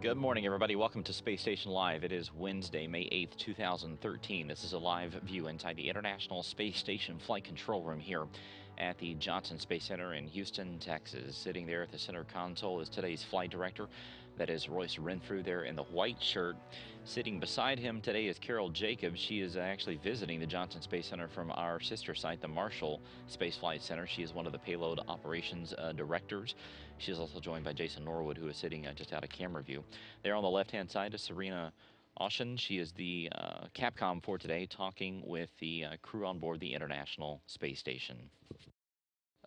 Good morning, everybody. Welcome to Space Station Live. It is Wednesday, May 8th, 2013. This is a live view inside the International Space Station Flight Control Room here at the Johnson Space Center in Houston, Texas. Sitting there at the center console is today's flight director. That is Royce Renfrew there in the white shirt. Sitting beside him today is Carol Jacobs. She is actually visiting the Johnson Space Center from our sister site, the Marshall Space Flight Center. She is one of the payload operations directors. She is also joined by Jason Norwood, who is sitting just out of camera view. There on the left-hand side is Serena Austin. She is the Capcom for today, talking with the crew on board the International Space Station.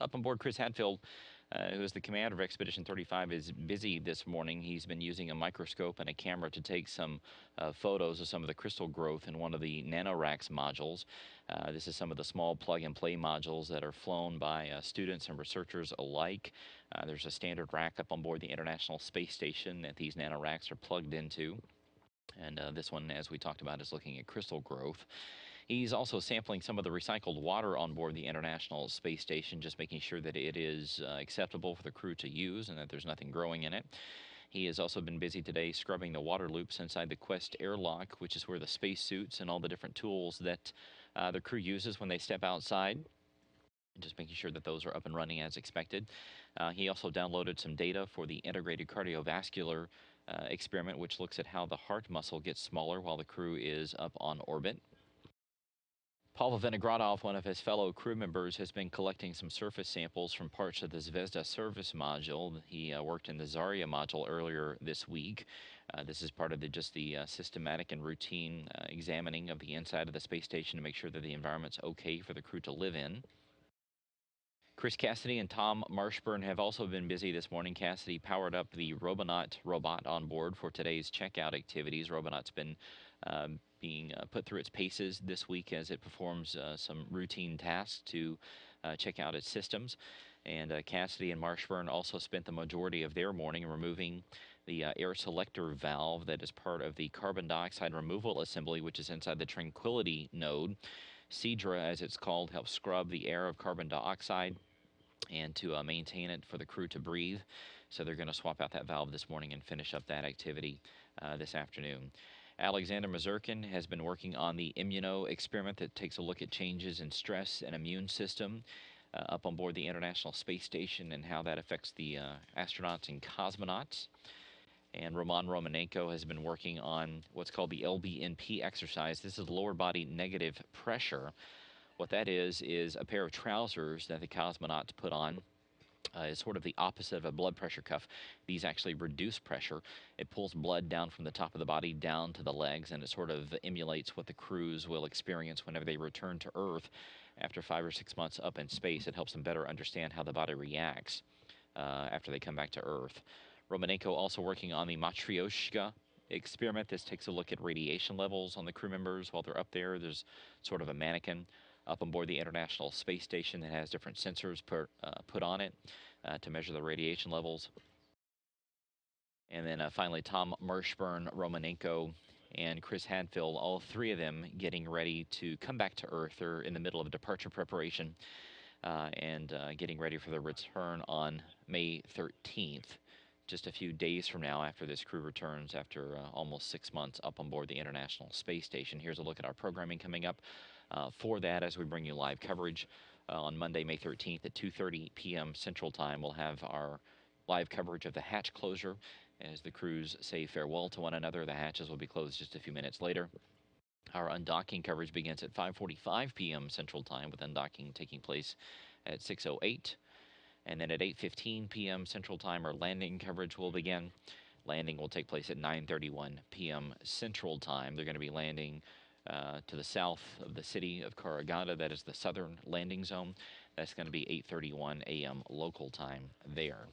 Up on board, Chris Hadfield, who is the commander of Expedition 35, is busy this morning. He's been using a microscope and a camera to take some photos of some of the crystal growth in one of the NanoRacks modules. This is some of the small plug-and-play modules that are flown by students and researchers alike. There's a standard rack up on board the International Space Station that these NanoRacks are plugged into. And this one, as we talked about, is looking at crystal growth. He's also sampling some of the recycled water on board the International Space Station, just making sure that it is acceptable for the crew to use and that there's nothing growing in it. He has also been busy today scrubbing the water loops inside the Quest airlock, which is where the spacesuits and all the different tools that the crew uses when they step outside, and just making sure that those are up and running as expected. He also downloaded some data for the integrated cardiovascular experiment, which looks at how the heart muscle gets smaller while the crew is up on orbit. Pavel Vinogradov, one of his fellow crew members, has been collecting some surface samples from parts of the Zvezda service module. He worked in the Zarya module earlier this week. This is part of the systematic and routine examining of the inside of the space station to make sure that the environment's okay for the crew to live in. Chris Cassidy and Tom Marshburn have also been busy this morning. Cassidy powered up the Robonaut robot on board for today's checkout activities. Robonaut's been being put through its paces this week as it performs some routine tasks to check out its systems. And Cassidy and Marshburn also spent the majority of their morning removing the air selector valve that is part of the carbon dioxide removal assembly, which is inside the Tranquility node. Cedra, as it's called, helps scrub the air of carbon dioxide and to maintain it for the crew to breathe. So they're going to swap out that valve this morning and finish up that activity this afternoon. Alexander Mazurkin has been working on the immuno experiment that takes a look at changes in stress and immune system up on board the International Space Station and how that affects the astronauts and cosmonauts. And Roman Romanenko has been working on what's called the LBNP exercise. This is lower body negative pressure. What that is a pair of trousers that the cosmonauts put on. Is sort of the opposite of a blood pressure cuff. These actually reduce pressure. It pulls blood down from the top of the body down to the legs, and it sort of emulates what the crews will experience whenever they return to Earth after 5 or 6 months up in space. It helps them better understand how the body reacts after they come back to Earth. Romanenko also working on the Matryoshka experiment. This takes a look at radiation levels on the crew members while they're up there. There's sort of a mannequin up on board the International Space Station that has different sensors put on it to measure the radiation levels. And then finally, Tom Marshburn, Romanenko, and Chris Hadfield, all three of them getting ready to come back to Earth. They're in the middle of departure preparation and getting ready for their return on May 13th. Just a few days from now after this crew returns after almost 6 months up on board the International Space Station. Here's a look at our programming coming up for that as we bring you live coverage on Monday, May 13th at 2:30 p.m. Central Time. We'll have our live coverage of the hatch closure as the crews say farewell to one another. The hatches will be closed just a few minutes later. Our undocking coverage begins at 5:45 p.m. Central Time, with undocking taking place at 6:08. And then at 8:15 p.m. Central Time, our landing coverage will begin. Landing will take place at 9:31 p.m. Central Time. They're going to be landing to the south of the city of Karaganda. That is the southern landing zone. That's going to be 8:31 a.m. local time there.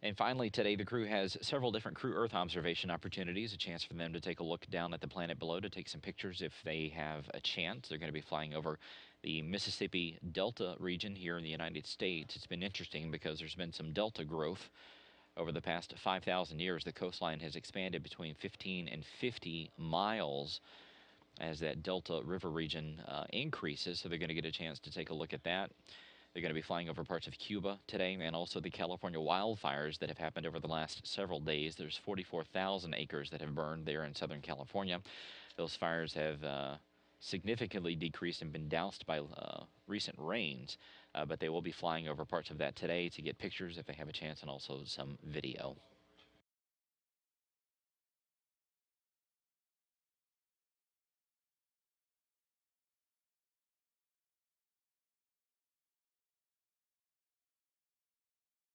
And finally, today, the crew has several different crew Earth observation opportunities, a chance for them to take a look down at the planet below to take some pictures if they have a chance. They're going to be flying over the Mississippi Delta region here in the United States. It's been interesting because there's been some delta growth over the past 5,000 years. The coastline has expanded between 15 and 50 miles as that Delta River region increases, so they're going to get a chance to take a look at that. They're going to be flying over parts of Cuba today and also the California wildfires that have happened over the last several days. There's 44,000 acres that have burned there in Southern California. Those fires have significantly decreased and been doused by recent rains, but they will be flying over parts of that today to get pictures if they have a chance and also some video.